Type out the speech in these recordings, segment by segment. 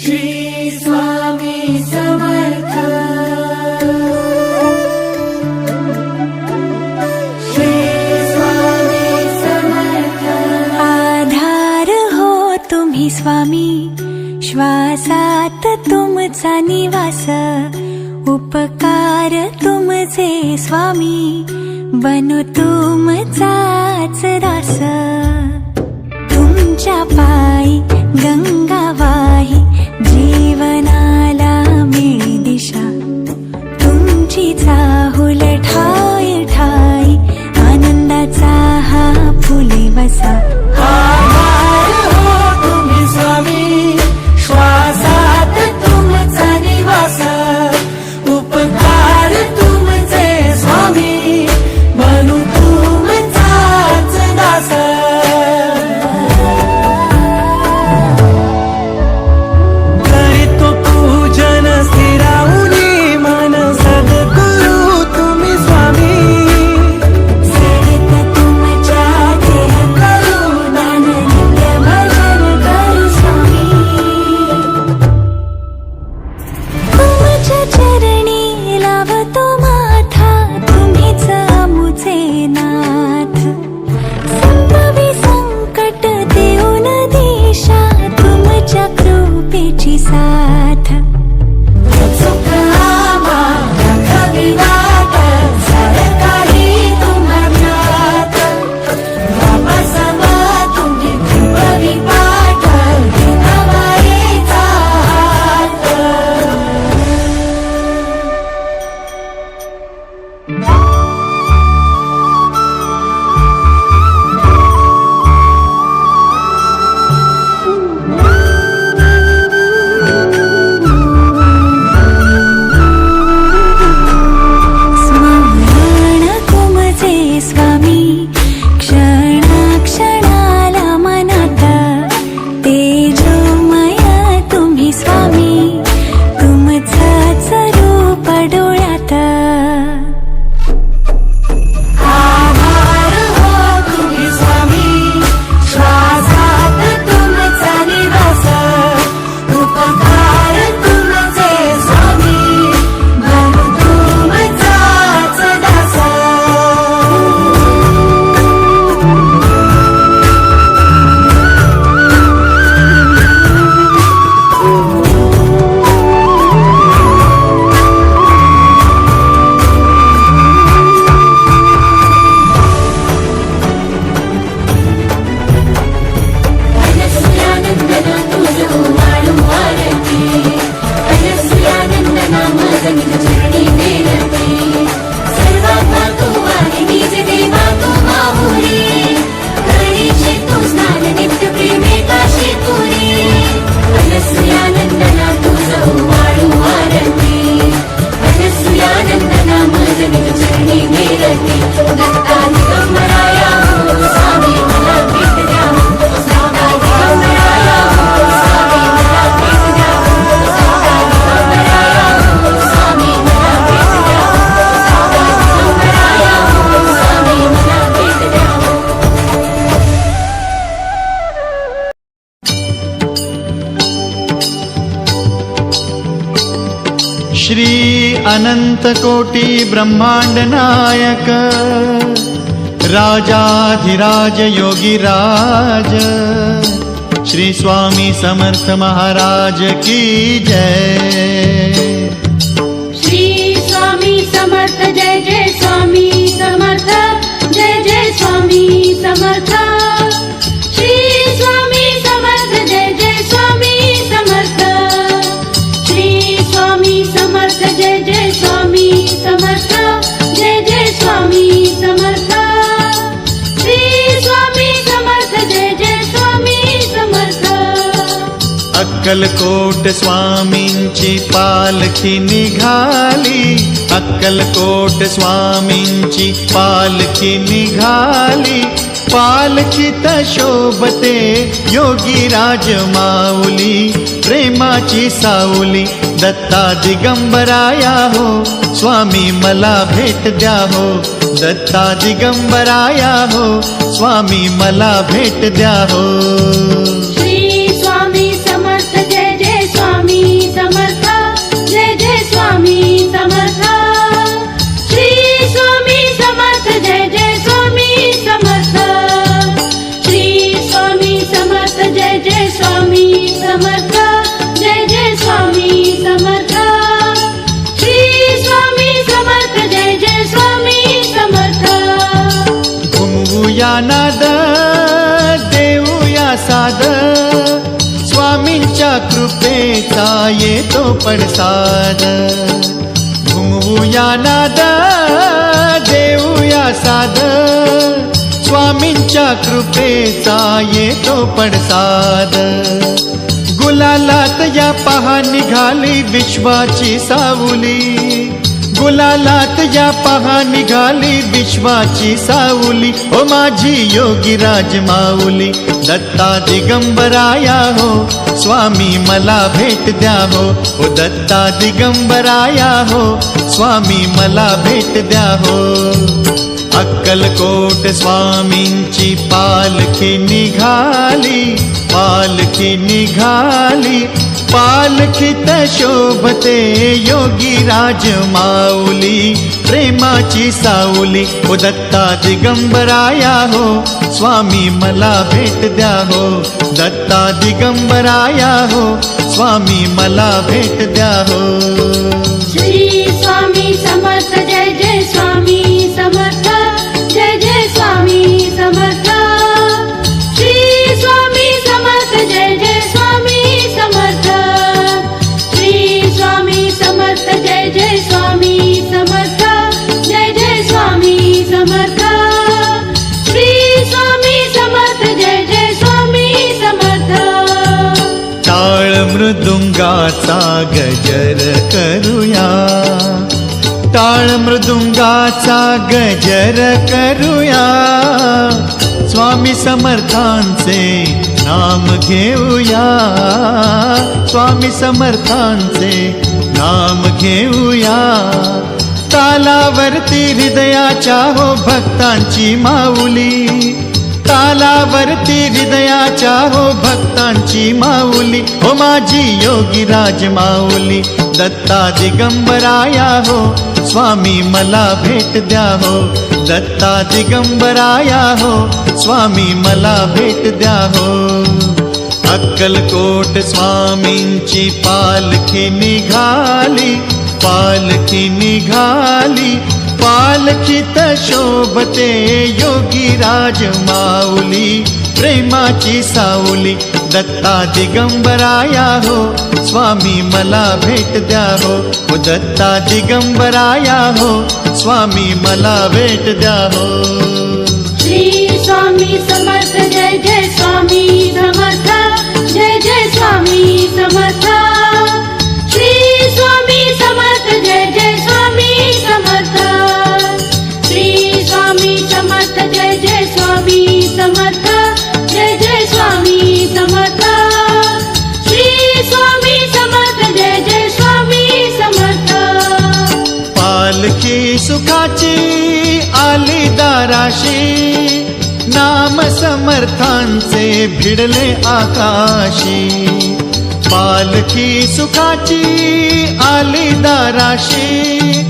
श्री स्वामी समर्थ। श्री स्वामी समर्थ। आधार हो तुम्ही स्वामी, श्वासात तुमचा निवास, उपकार तुमचे स्वामी, बनू तुमचाच दास। तुमच्या पायी गंगा वाही, जीवनाला मिळी दिशा, तुमची चाहुल ठाई ठाई, आनंदाचा हा फुले वसा। आधार हो तुम्ही स्वामी, श्वासात तुमचा निवास, उपकार तुमचे स्वामी, बनू तुमचाच दास। करीतो पूजन स्थिरावूनी मन, सद्गुरु तुम्ही स्वामी, सेवित तुमच्या देह करुणान, नित्य भजन करू स्वामी। तुमच्या चरणी लावतो माथा, तुम्हीच आमुचे नाथ। संभवी संकट देऊन दिशा, तुमच्या कृपेची साथ। सुख आम्हा विनाथ, सरकारी तुम्हात, बाबा सम तुम्ही परिपाठ, विनाबाईचा हात। स्मरण तुमचे स्वामी, क्षणाक्षणाला मनात, तेजोमय तुम्ही स्वामी, तुमचंच रूप डोळ्यात। आधार हो तुम्ही स्वामी, श्वासात तुमचा निवास, उपकार तुमचे स्वामी, बनू तुमचाच दास। अनसूयानंदना तुझं वाळू वारती, अनसूयानंदना माझं निज चरणी विनंती। सर्वात्मा तू आहे निज देवा तू माहुरी, करीशी तू स्नान नित्य प्रेमे काशी तुरी। अनसूयानंदना तुझं वाळू वारती, अनसूयानंदना माझं निज चरणी विनंती। दत्ता दिगंबराया हो स्वामी मला भेट द्या, दत्ता दिगंबराया हो स्वामी मला भेट द्या, दत्ता दिगंबराया हो स्वामी मला भेट द्या, दत्ता दिगंबराया हो स्वामी मला भेट द्या। श्री अनंत कोटी ब्रह्मांड नायक, राजाधिराज योगीराज, श्री स्वामी समर्थ महाराज की जय। श्री स्वामी समर्थ, जय जय स्वामी समर्थ, जय जय स्वामी समर्थ। श्री स्वामी समर्थ, जय जय स्वामी समर्थ। श्री स्वामी समर्थ, जय जय स्वामी समर्थ, जय जय स्वामी समर्थ। श्री स्वामी समर्थ, जय जय स्वामी समर्थ। अक्कलकोट स्वामींची पालखी निघाली, अक्कलकोट स्वामींची पालखी निघाली, पालखीत शोभते योगीराज माऊली, प्रेमाची सावली। दत्ता दिगंबराया हो स्वामी मला भेट द्या हो, दत्ता दिगंबराया हो स्वामी मला भेट द्या हो। श्री स्वामी समर्थ, जय जय स्वामी समर्थ जय जय स्वामी समर्थ श्री स्वामी समर्थ जय जय स्वामी समर्थ घुमवूया नाद देऊया साद स्वामींच्या कृपेचा येतो पडसाद घुमवूया नाद देऊया साद स्वामींच्या कृपेचा येतो पडसाद गुलालात या पहा निघाली विश्वाची सावली गुलालात या पहा निघाली विश्वाची सावली ओ माझी योगी राज माऊली दत्ता दिगंबराया हो स्वामी मला भेट द्या हो ओ दत्ता दिगंबराया हो स्वामी मला भेट द्या हो अक्कलकोट स्वामींची पालखी निघाली पालखी निघाली पालखीत शोभते योगी राज माऊली प्रेमाची सावली ओ दत्ता दिगंबराया हो स्वामी मला भेट द्या हो दत्ता दिगंबराया हो स्वामी मला भेट द्या हो श्री स्वामी समर्थ जय जय स्वामी समर्थ जय जय स्वामी समर्थ श्री स्वामी समर्थ जय जय स्वामी समर्थ श्री स्वामी समर्थ जय जय स्वामी समर्थ जय जय स्वामी समर्थ श्री स्वामी समर्थ जय जय स्वामी समर्थ टाळ मृदुंगाचा गजर करूया टाळ मृदुंगाचा गजर करूया स्वामी समर्थांचे नाम घेऊया स्वामी समर्थांचे नाम घेऊया तालावरती हृदयाच्या हो भक्तांची माऊली तालावरती हृदयाच्या हो भक्तांची माऊली हो माझी योगी राज माऊली दत्ता दिगंबराया हो स्वामी मला भेट द्या हो दत्ता दिगंबराया हो स्वामी मला भेट द्या हो अक्कलकोट स्वामींची पालखी निघाली पालखी निघाली पालखीत शोभते योगी राज माऊली प्रेमाची सावली दत्ता दिगंबराया हो स्वामी मला भेट द्या हो ओ दत्ता दिगंबराया हो स्वामी मला भेट द्या हो श्री स्वामी समर्थ जय जय स्वामी समर्थ जय जय स्वामी समर्थ श्री स्वामी समर्थ जय जय स्वामी समर्थ श्री स्वामी समर्थ जय जय स्वामी समर्थ जय जय स्वामी समर्थ श्री स्वामी समर्थ जय जय स्वामी समर्थ पालखी सुखाची आली दाराशी नाम समर्थांचे भिडले आकाशी पालखी सुखाची आली दाराशी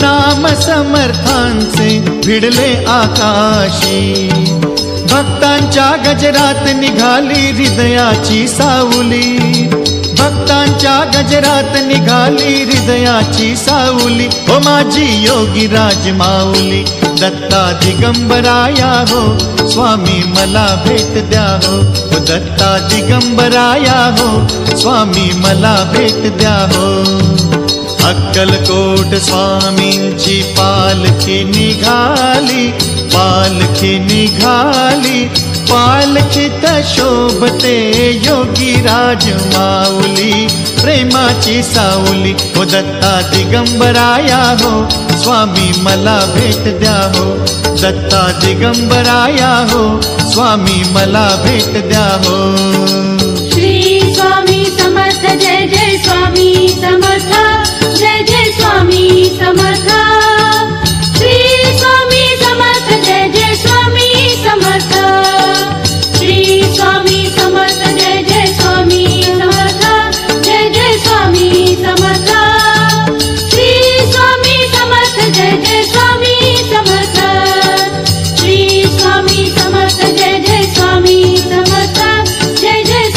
नाम समर्थांचे भिडले आकाशी भक्तांच्या गजरात निघाली हृदयाची सावली भक्तांच्या गजरात निघाली हृदयाची सावली ओ माझी योगी राज माऊली दत्ता दिगंबराया हो स्वामी मला भेट द्या हो ओ दत्ता दिगंबराया हो स्वामी मला भेट द्या हो अक्कलकोट स्वामींची पालखी निघाली पालखी निघाली पालखीत शोभते योगी राज माऊली प्रेमाची सावली ओ दत्ता दिगंबराया हो स्वामी मला भेट द्या हो दत्ता दिगंबराया हो स्वामी मला भेट द्या हो श्री स्वामी समर्थ जय जय स्वामी समर्थ जय जय स्वामी समर्थ श्री स्वामी समर्थ जय जय स्वामी समर्थ श्री स्वामी समर्थ जय जय स्वामी समर्थ जय जय स्वामी समर्थ श्री स्वामी समर्थ जय जय स्वामी समर्थ श्री स्वामी समर्थ जय जय स्वामी समर्थ जय जय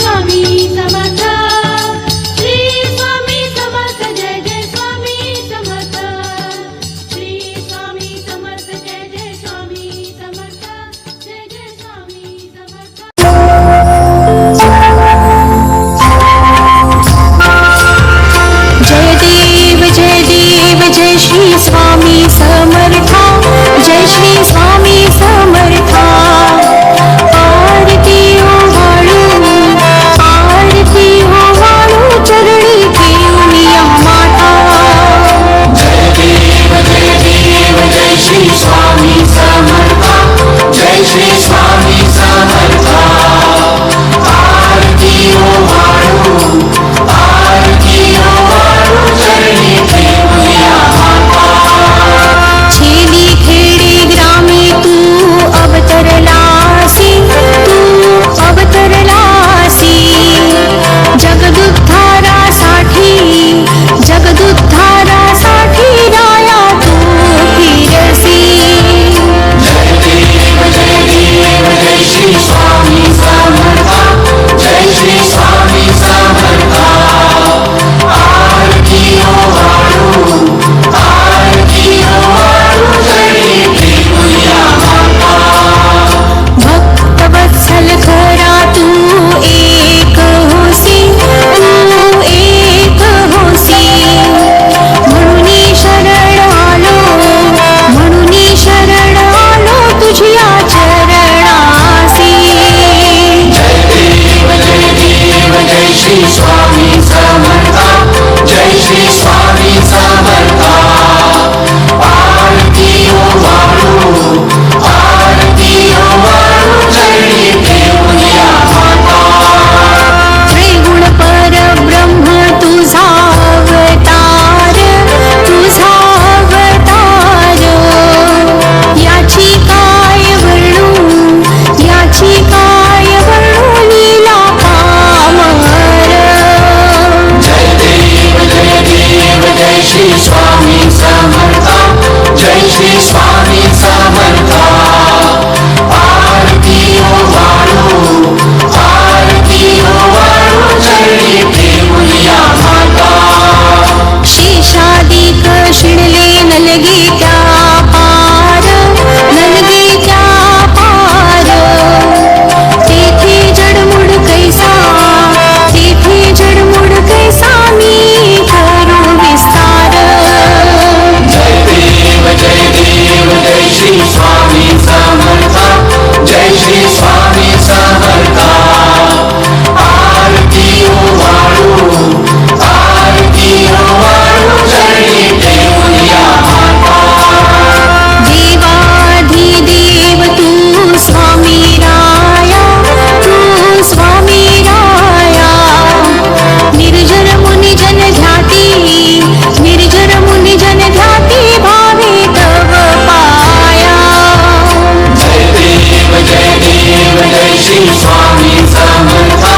श्री स्वामी समर्था,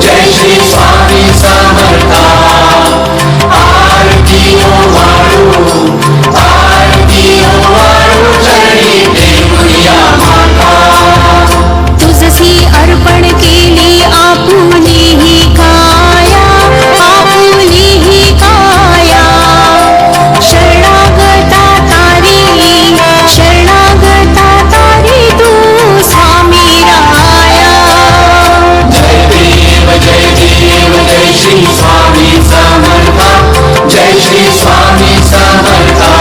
जय श्री स्वामी समर्था. आरती ओवाळू, आरती ओवाळू, चरणी देऊया माता. तुझसी अर्पण केली आपुली ही काया, आपुली ही काया. शरणागता तारी, शरणागता तारी तू स्वामी राया. जय देव जय देव, जय श्री स्वामी समर्था, जय श्री स्वामी समर्था.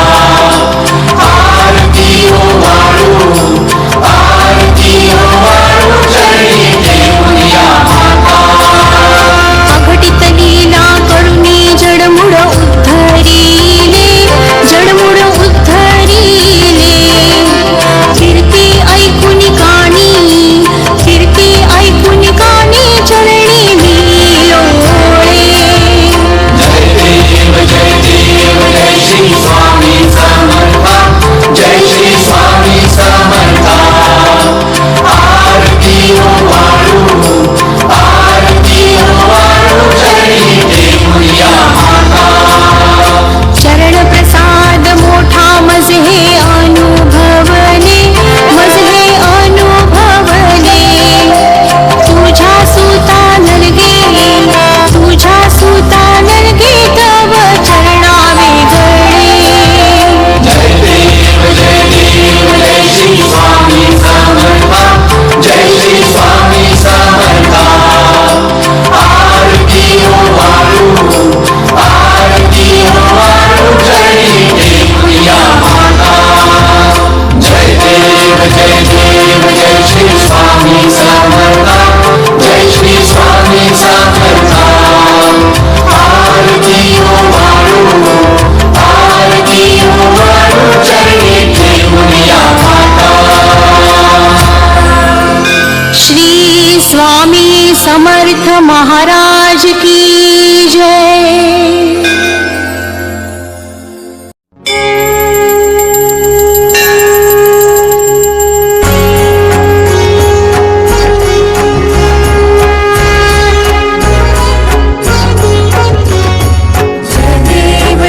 आरती ओवाळू, आरती ओवाळू, चरणी देऊया माता. अघटित लीला करुणी जडमुड उद्धरिले, जडमुड उद्धरिले. कीर्ती ऐकून कानी, कीर्ती ऐकून कानी चरणी मी लोळे. जय देव जय देव, जय श्री स्वामी समर्था, जय श्री स्वामी समर्था. आरती ओवाळू, आरती ओवाळू, चरणी देऊया माता. चरण प्रसाद मोठा मज हे अनुभवले, मज हे अनुभवले. तुझ्या सुता नरगे, तुझ्या सुता नरगे तव चरणावे गळे. जय देव जय देव, जय श्री स्वामी समर्था, जय श्री स्वामी समर्था. आरती ओवाळू, आरती ओवाळू, चरणी देऊया माता. जय देव जय देव, जय श्री स्वामी समर्था, जय श्री स्वामी समर्था. आरती ओवाळू, आरती ओवाळू, चरणी देऊया माता. श्री स्वामी समर्थ महाराज की जय.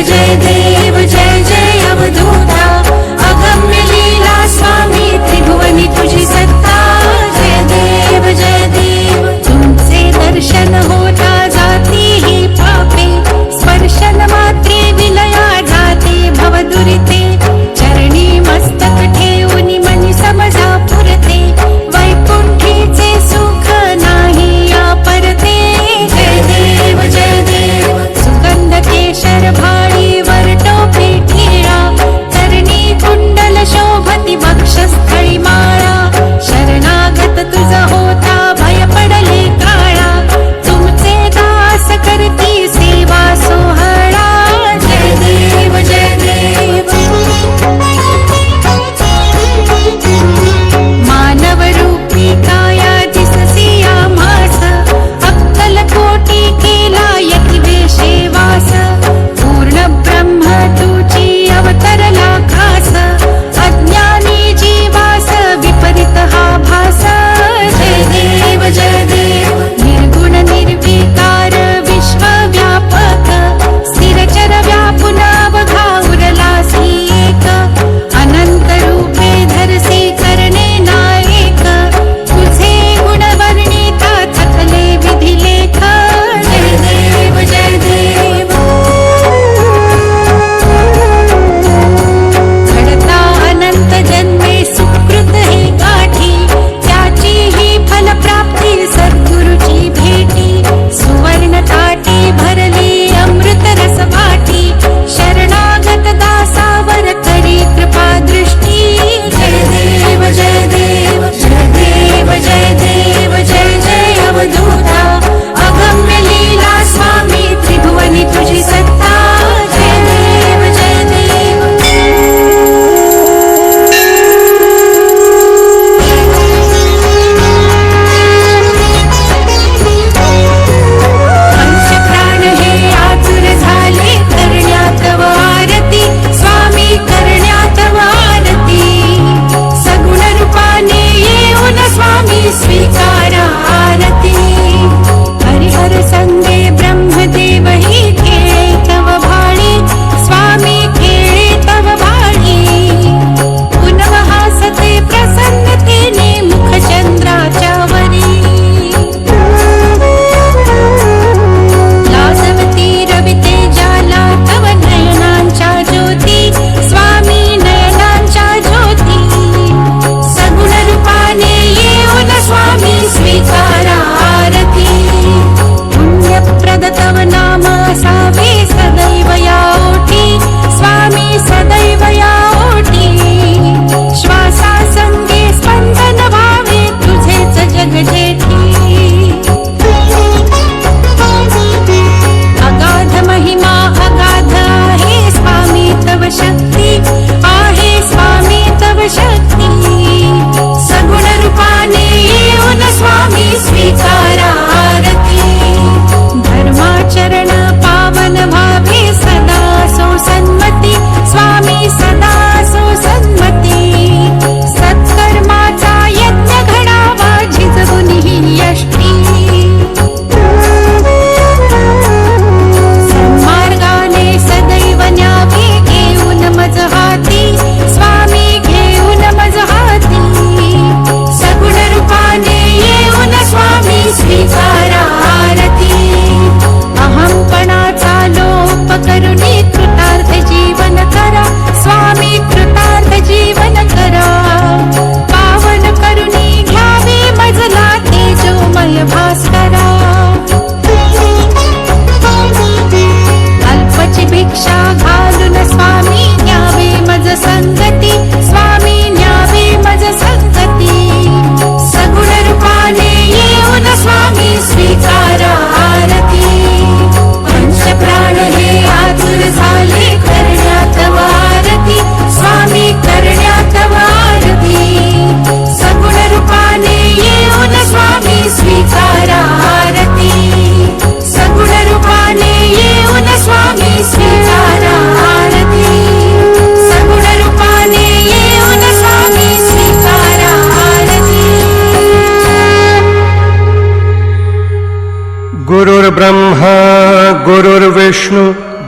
जय देव जय जय अवधूता, अगम्य लीला स्वामी त्रिभुवनी तुझी सत्ता. जय देव तुमचे दर्शन होता जाती ही पापे, स्पर्श गुरुर्ब्रह्मा गुरुर्विष्णु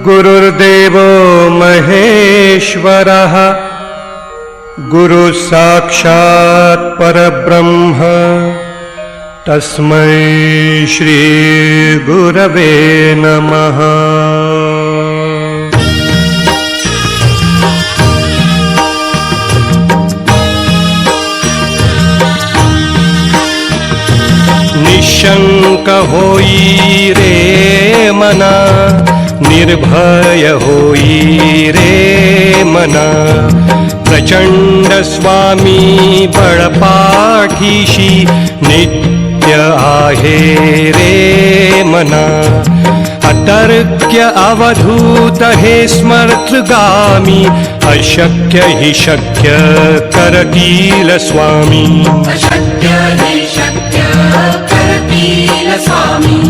गुरुर्देवो महेश्वरः गुरु साक्षात् परब्रह्म तस्मै श्री गुरवे नमः। निशंक होई रे मना, निर्भय होई रे मना, प्रचंड स्वामी बळपाठीशी नित्य आहे रे मना। अतर्क्य अवधूत हे स्मर्थगामी, अशक्य हि शक्य करतील स्वामी। अशक्य हि शक्य करतील स्वामी।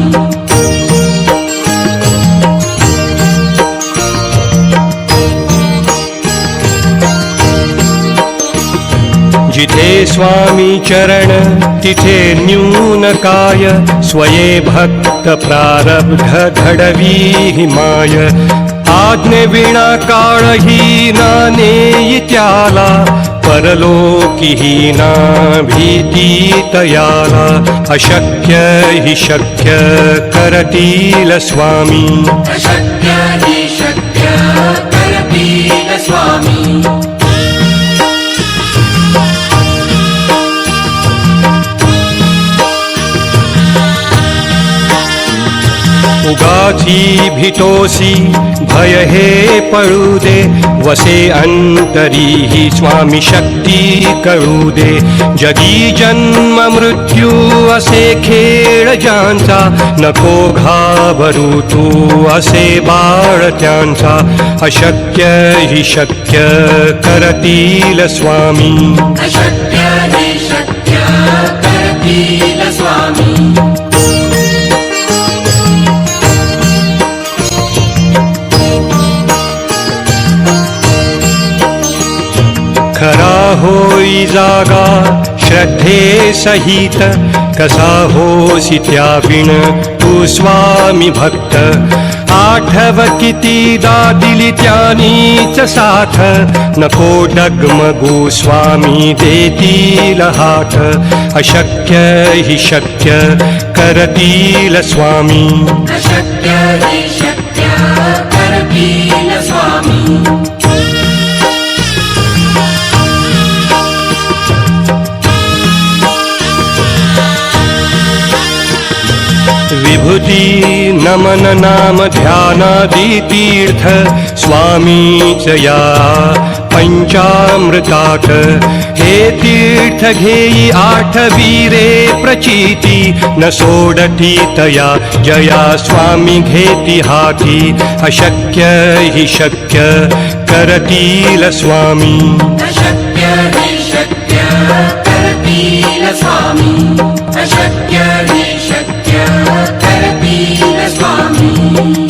जिथे स्वामी चरण तिथे न्यून काय, स्वये भक्त प्रारब्ध घडवी हिमाय। आज्ञे विना काळही नानेई त्याला, परलोकीही ना भीती तयाला। अशक्य हि शक्य करतील स्वामी। अशक्य हि शक्य करतील स्वामी। उगाची भीतोसी भय हे पळू दे, वसे अंतरी ही स्वामी शक्ती कळू दे। जगी जन्म मृत्यू असे खेळ ज्यांचा, नको घाबरू तू असे बाळ त्यांचा। अशक्य हि शक्य करतील स्वामी। अशक्य हि शक्य करतील स्वामी। खरा होई जागा श्रद्धे सहित, कसा होसी त्याविण तू स्वामी भक्त। आठव कितीदा दिली त्यानीच साथ, नको डगमगू स्वामी देतील हात। अशक्य हि शक्य करतील स्वामी। अशक्य हि शक्य करतील स्वामी। विभूती नमन नाम ध्यानादि तीर्थ, स्वामीच या पंचामृतात। हे तीर्थ घेई आठवी रे प्रचिती, न सोडती तया जया स्वामी घेती हाती। अशक्य हि शक्य करतील स्वामी। अशक्य हि शक्य करतील स्वामी। अशक्य हि शक्य करतील स्वामी।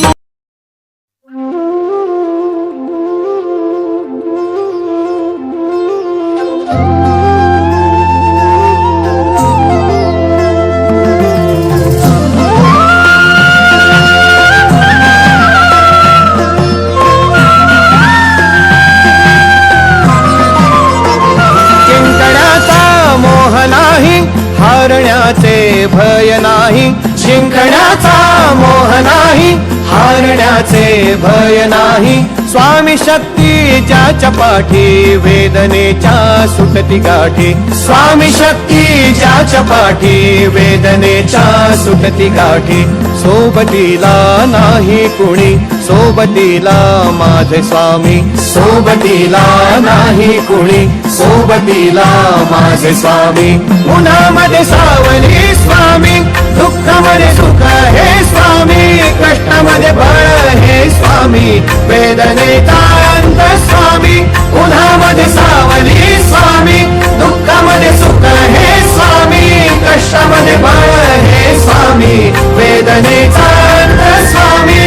हारण्याचे भय नाही, जिंकण्याचा मोह नाही, हारण्याचे भय नाही। स्वामी शक्ती ज्याच्या पाठी, वेदनेच्या सुटती गाठी। स्वामी शक्ती ज्याच्या पाठी, वेदनेच्या सुटती गाठी। सोबतीला नाही कुणी, सोबतीला माझे स्वामी। सोबतीला नाही कुणी, सोबतीला माझे स्वामी। उन्हामध्ये सावली स्वामी, दुःखामध्ये सुख हे स्वामी। कष्टामध्ये बळ हे स्वामी, वेदनेचा अंत स्वामी। उन्हामध्ये सावली स्वामी, दुःखामध्ये सुख हे स्वामी। कष्टामध्ये बळ हे स्वामी, वेदनेचा अंत स्वामी।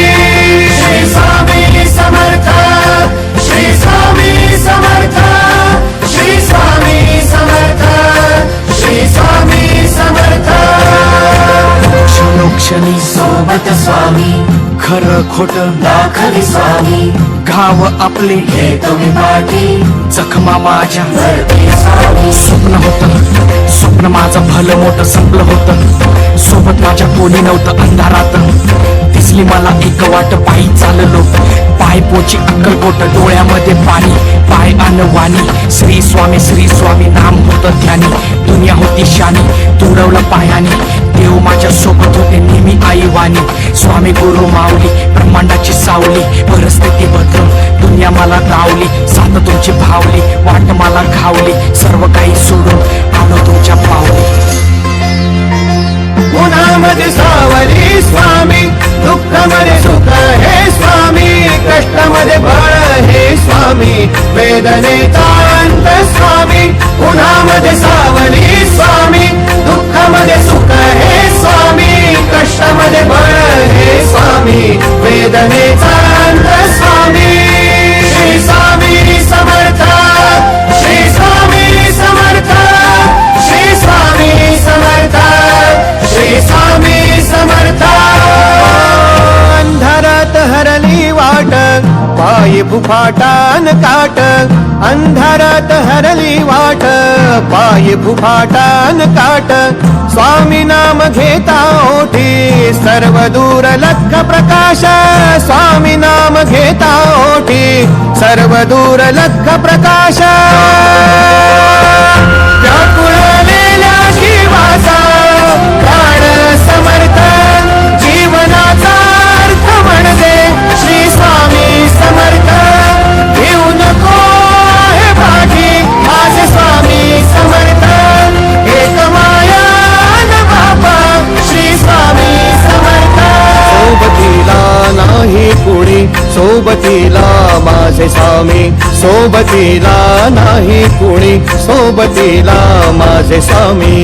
श्री स्वामी समर्थ, श्री स्वामी समर्थ, श्री स्वामी समर्थ, श्री स्वामी समर्थ। क्षणोक्षणी सोबत स्वामी खरं खोट दाखवी स्वामी घाव आपले घेतो मी पाठी जखमा माझ्या भरते स्वामी स्वप्न होतं स्वप्न माझं भलं मोठं संपलं होतं सोबत माझ्या कोणी नव्हतं अंधारात दिसली मला एक वाट पायी चाललो पाय पोची अक्कलकोट डोळ्यामध्ये पाणी पाय अनवाणी श्री स्वामी नाम होतं ध्यानी दुनिया होती शानी तुडवलं पायाने देव माझ्या सोबत होते नेहमी आई वाणी स्वामी गुरु माऊली ब्रह्मांडाची सावली परिस्थिती बदलून दुनिया मला गावली साथ तुमची भावली वाट मला घावली सर्व काही सोडून आलो तुमच्या पावली उन्हामध्ये सावली स्वामी दुःखामध्ये सुख हे स्वामी कष्टामध्ये बळ हे स्वामी वेदनेचा अंत स्वामी उन्हामध्ये सावली स्वामी दुःखामध्ये सुख हे स्वामी कष्टामध्ये बळ हे स्वामी वेदनेचा अंत स्वामी श्री स्वामी समर्थ श्री स्वामी समर्थ श्री स्वामी समर्थ श्री स्वामी समर्थ अंधारात हरली वाट पायी फुफाटान काट अंधारात हरली वाट पायी फुफाटान काट स्वामी नाम घेता ओठी सर्व दूर लख प्रकाश स्वामी नाम घेता ओठी सर्व दूर लख प्रकाश व्याकुळलेल्या जीवाचा प्राण समर्थ जीवनाचा अर्थ म्हणजे श्री स्वामी समर्थ घेऊ नको आहे पाठी माझे स्वामी समर्थ एक माया न बापा श्री स्वामी समर्थ सोबतीला नाही कुणी सोबतीला माझे स्वामी सोबतीला नाही कुणी सोबतीला माझे स्वामी